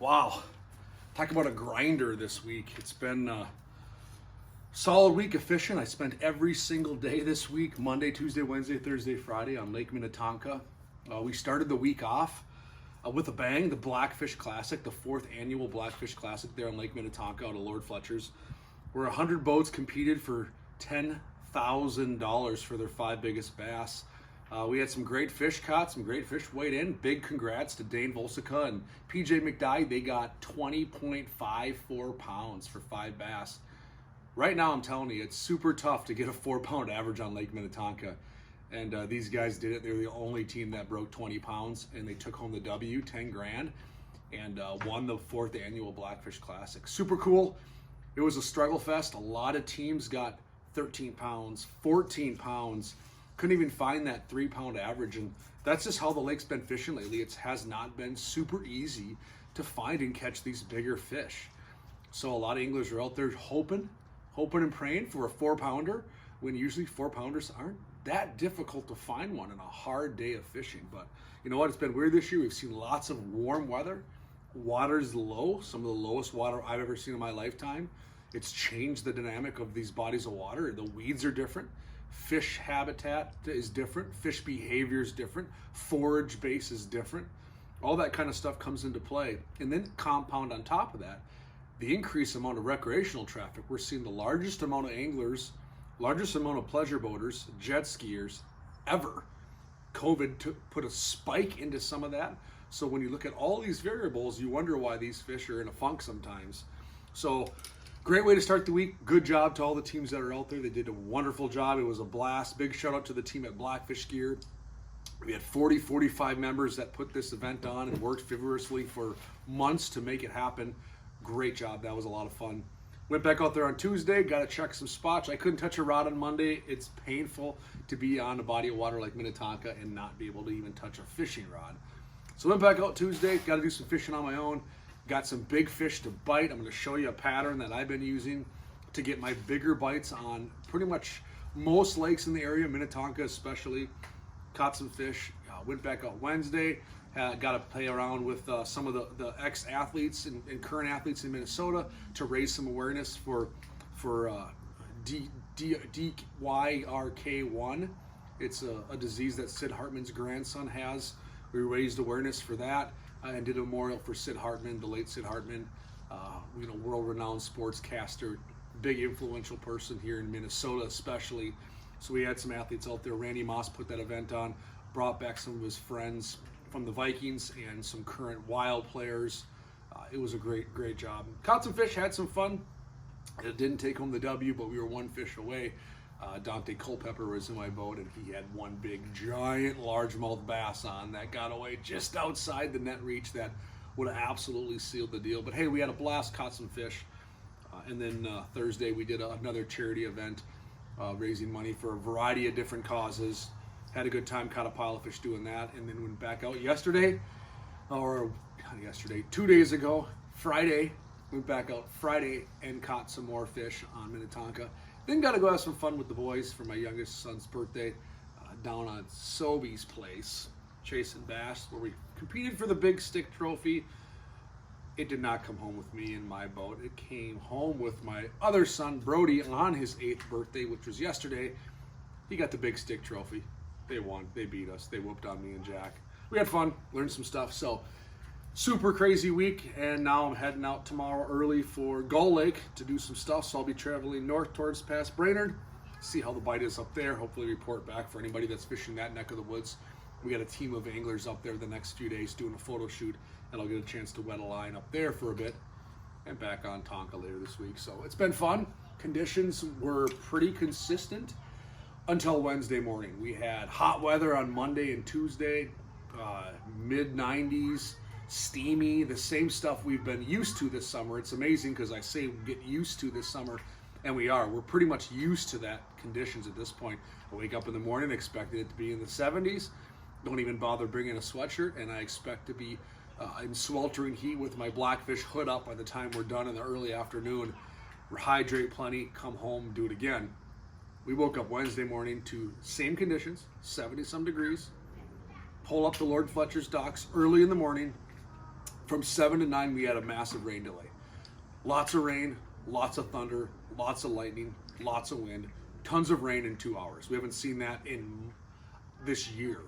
Wow, talk about a grinder this week. It's been a solid week of fishing. I spent every single day this week, Monday, Tuesday, Wednesday, Thursday, Friday on Lake Minnetonka. We started the week off with a bang, the Blackfish Classic, the 4th annual Blackfish Classic there on Lake Minnetonka out of Lord Fletcher's, where 100 boats competed for $10,000 for their 5 biggest bass. We had some great fish caught, some great fish weighed in. Big congrats to Dane Volsica and PJ McDye. They got 20.54 pounds for 5 bass. Right now, I'm telling you, it's super tough to get a 4-pound average on Lake Minnetonka. And these guys did it. They were the only team that broke 20 pounds, and they took home the W, 10 grand, and won the 4th annual Blackfish Classic. Super cool. It was a struggle fest. A lot of teams got 13 pounds, 14 pounds. Couldn't even find that 3-pound average, and that's just how the lake's been fishing lately. It has not been super easy to find and catch these bigger fish. So a lot of anglers are out there hoping and praying for a 4-pounder, when usually 4-pounders aren't that difficult to find one in a hard day of fishing. But you know what? It's been weird this year. We've seen lots of warm weather. Water's low, some of the lowest water I've ever seen in my lifetime. It's changed the dynamic of these bodies of water. The weeds are different. Fish habitat is different. Fish behavior is different. Forage base is different. All that kind of stuff comes into play. And then compound on top of that, the increased amount of recreational traffic. We're seeing the largest amount of anglers, largest amount of pleasure boaters, jet skiers ever. COVID put a spike into some of that. So when you look at all these variables, you wonder why these fish are in a funk sometimes. So great way to start the week. Good job to all the teams that are out there. They did a wonderful job. It was a blast. Big shout out to the team at Blackfish Gear. We had 45 members that put this event on and worked vigorously for months to make it happen. Great job. That was a lot of fun. Went back out there on Tuesday, got to check some spots. I couldn't touch a rod on Monday. It's painful to be on a body of water like Minnetonka and not be able to even touch a fishing rod. So went back out Tuesday, got to do some fishing on my own. Got some big fish to bite. I'm going to show you a pattern that I've been using to get my bigger bites on pretty much most lakes in the area, Minnetonka especially. Caught some fish. Went back out Wednesday. Got to play around with some of the ex-athletes and current athletes in Minnesota to raise some awareness for DYRK1. It's a disease that Sid Hartman's grandson has. We raised awareness for that and did a memorial for Sid Hartman, the late Sid Hartman, world-renowned sportscaster, big influential person here in Minnesota especially. So we had some athletes out there. Randy Moss put that event on, brought back some of his friends from the Vikings and some current Wild players. It was a great job. Caught some fish, had some fun. It didn't take home the W, but we were 1 fish away. Dante Culpepper was in my boat, and he had one big, giant, largemouth bass on that got away just outside the net reach that would have absolutely sealed the deal. But hey, we had a blast, caught some fish. And then Thursday we did another charity event, raising money for a variety of different causes. Had a good time, caught a pile of fish doing that, and then went back out 2 days ago, Friday, went back out Friday and caught some more fish on Minnetonka. Then got to go have some fun with the boys for my youngest son's birthday down on Sobey's place, chasing bass, where we competed for the Big Stick Trophy. It did not come home with me in my boat. It came home with my other son, Brody, on his 8th birthday, which was yesterday. He got the Big Stick Trophy. They won. They beat us. They whooped on me and Jack. We had fun, learned some stuff. So super crazy week, and now I'm heading out tomorrow early for Gull Lake to do some stuff. So I'll be traveling north towards past Brainerd, see how the bite is up there, hopefully report back for anybody that's fishing that neck of the woods. We got a team of anglers up there the next few days doing a photo shoot, and I'll get a chance to wet a line up there for a bit and back on Tonka later this week. So it's been fun. Conditions were pretty consistent until Wednesday morning. We had hot weather on Monday and Tuesday, mid-90s, steamy, the same stuff we've been used to this summer. It's amazing because I say get used to this summer, and we are. We're pretty much used to that conditions at this point. I wake up in the morning, expected it to be in the 70s. Don't even bother bringing a sweatshirt, and I expect to be in sweltering heat with my Blackfish hood up by the time we're done in the early afternoon. Hydrate plenty, come home, do it again. We woke up Wednesday morning to same conditions, 70-some degrees. Pull up to Lord Fletcher's docks early in the morning, From 7 to 9, we had a massive rain delay. Lots of rain, lots of thunder, lots of lightning, lots of wind, tons of rain in 2 hours. We haven't seen that in this year.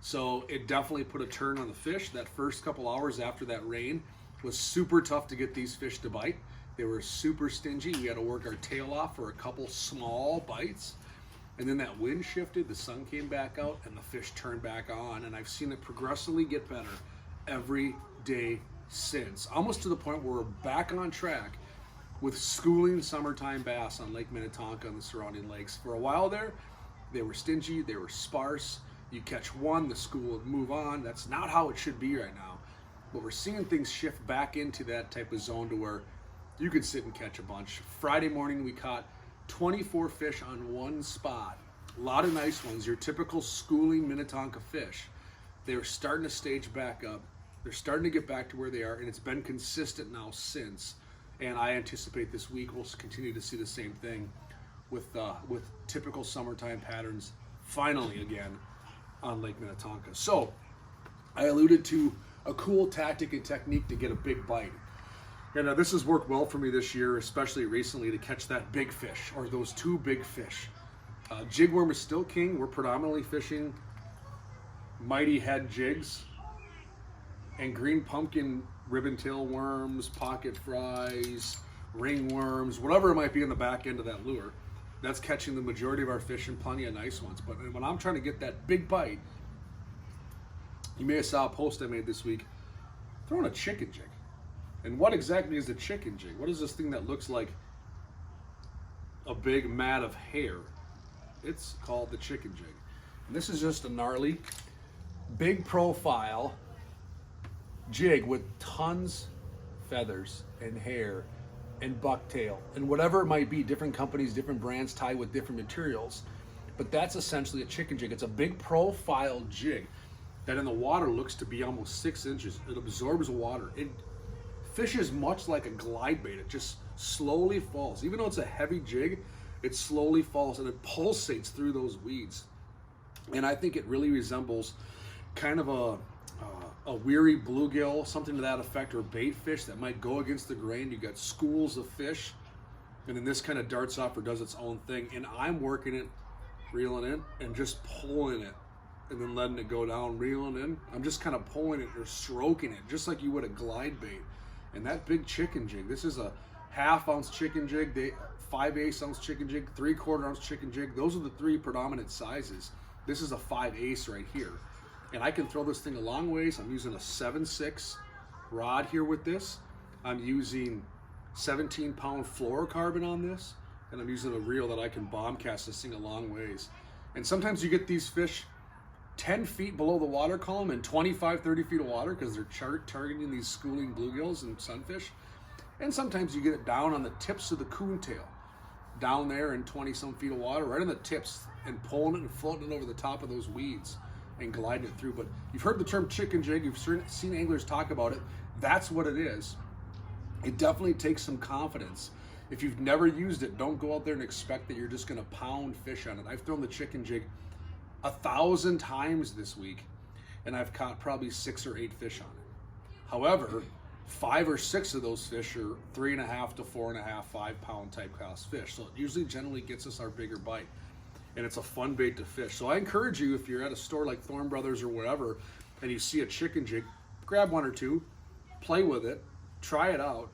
So it definitely put a turn on the fish. That first couple hours after that rain was super tough to get these fish to bite. They were super stingy. We had to work our tail off for a couple small bites. And then that wind shifted, the sun came back out, and the fish turned back on. And I've seen it progressively get better every day since. Almost to the point where we're back on track with schooling summertime bass on Lake Minnetonka and the surrounding lakes. For a while there, they were stingy, they were sparse. You catch one, the school would move on. That's not how it should be right now. But we're seeing things shift back into that type of zone to where you could sit and catch a bunch. Friday morning, we caught 24 fish on one spot. A lot of nice ones, your typical schooling Minnetonka fish. They're starting to stage back up. They're starting to get back to where they are, and it's been consistent now since. And I anticipate this week we'll continue to see the same thing with typical summertime patterns finally again on Lake Minnetonka. So I alluded to a cool tactic and technique to get a big bite. And this has worked well for me this year, especially recently, to catch that big fish or those two big fish. Jigworm is still king. We're predominantly fishing mighty head jigs and green pumpkin ribbon tail worms, pocket fries, ringworms, whatever it might be in the back end of that lure. That's catching the majority of our fish and plenty of nice ones. But when I'm trying to get that big bite, you may have saw a post I made this week, throwing a chicken jig. And what exactly is a chicken jig? What is this thing that looks like a big mat of hair? It's called the chicken jig. And this is just a gnarly, big profile jig with tons feathers and hair and bucktail and whatever it might be. Different companies, different brands tie with different materials. But that's essentially a chicken jig. It's a big profile jig that in the water looks to be almost 6 inches. It absorbs water. It fishes much like a glide bait. It just slowly falls. Even though it's a heavy jig, it slowly falls and it pulsates through those weeds. And I think it really resembles kind of a weary bluegill, something to that effect, or bait fish that might go against the grain. You got schools of fish, and then this kind of darts off or does its own thing. And I'm working it, reeling in, and just pulling it, and then letting it go down, reeling in. I'm just kind of pulling it or stroking it, just like you would a glide bait. And that big chicken jig, this is a 1/2 ounce chicken jig, 5/8 ounce chicken jig, 3/4 ounce chicken jig. Those are the three predominant sizes. This is a 5/8 right here. And I can throw this thing a long ways. I'm using a 7.6 rod here with this. I'm using 17-pound fluorocarbon on this. And I'm using a reel that I can bomb cast this thing a long ways. And sometimes you get these fish 10 feet below the water column and 25, 30 feet of water because they're targeting these schooling bluegills and sunfish. And sometimes you get it down on the tips of the coontail, down there in 20 some feet of water, right on the tips, and pulling it and floating it over the top of those weeds and gliding it through. But you've heard the term chicken jig, you've seen anglers talk about it. That's what it is. It definitely takes some confidence. If you've never used it, don't go out there and expect that you're just gonna pound fish on it. I've thrown the chicken jig 1,000 times this week, and I've caught probably 6 or 8 fish on it. However, 5 or 6 of those fish are 3.5 to 4.5, 5-pound type class fish. So it usually generally gets us our bigger bite. And it's a fun bait to fish. So I encourage you, if you're at a store like Thorne Brothers or whatever, and you see a chicken jig, grab 1 or 2, play with it, try it out,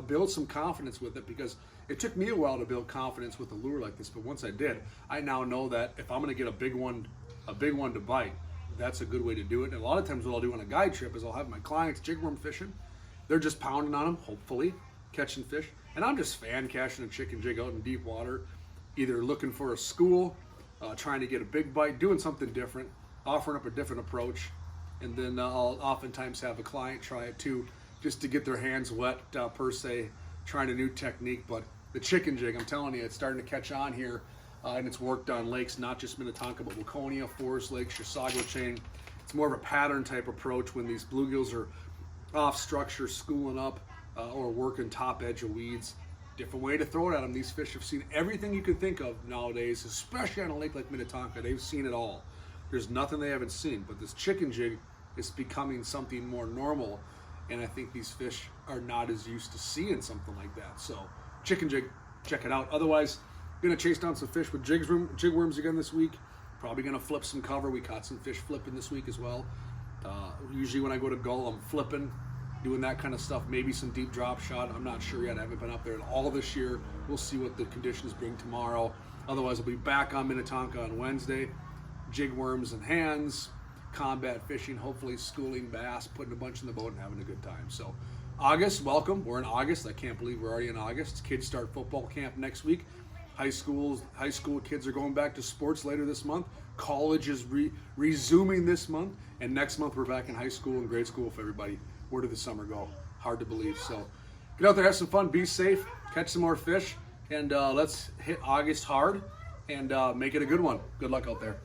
build some confidence with it, because it took me a while to build confidence with a lure like this. But once I did, I now know that if I'm gonna get a big one to bite, that's a good way to do it. And a lot of times what I'll do on a guide trip is I'll have my clients jigworm fishing. They're just pounding on them, hopefully, catching fish. And I'm just fan casting a chicken jig out in deep water, either looking for a school, trying to get a big bite, doing something different, offering up a different approach. And then I'll oftentimes have a client try it too, just to get their hands wet per se, trying a new technique. But the chicken jig, I'm telling you, it's starting to catch on here, and it's worked on lakes, not just Minnetonka, but Waconia, Forest Lake, Chisago Chain. It's more of a pattern type approach when these bluegills are off structure, schooling up, or working top edge of weeds. Different way to throw it at them. These fish have seen everything you could think of nowadays, especially on a lake like Minnetonka. They've seen it all. There's nothing they haven't seen, but this chicken jig is becoming something more normal and I think these fish are not as used to seeing something like that. So chicken jig, check it out. Otherwise, gonna chase down some fish with jig worms again this week. Probably gonna flip some cover. We caught some fish flipping this week as well. Usually when I go to gull, I'm flipping, doing that kind of stuff. Maybe some deep drop shot. I'm not sure yet. I haven't been up there at all this year. We'll see what the conditions bring tomorrow. Otherwise, I'll be back on Minnetonka on Wednesday. Jig worms and hands, combat fishing, hopefully schooling bass, putting a bunch in the boat and having a good time. So August, welcome. We're in August. I can't believe we're already in August. Kids start football camp next week. High school kids are going back to sports later this month. College is resuming this month, and next month we're back in high school and grade school for everybody. Where did the summer go? Hard to believe. So get out there, have some fun, be safe, catch some more fish, and let's hit August hard and make it a good one. Good luck out there.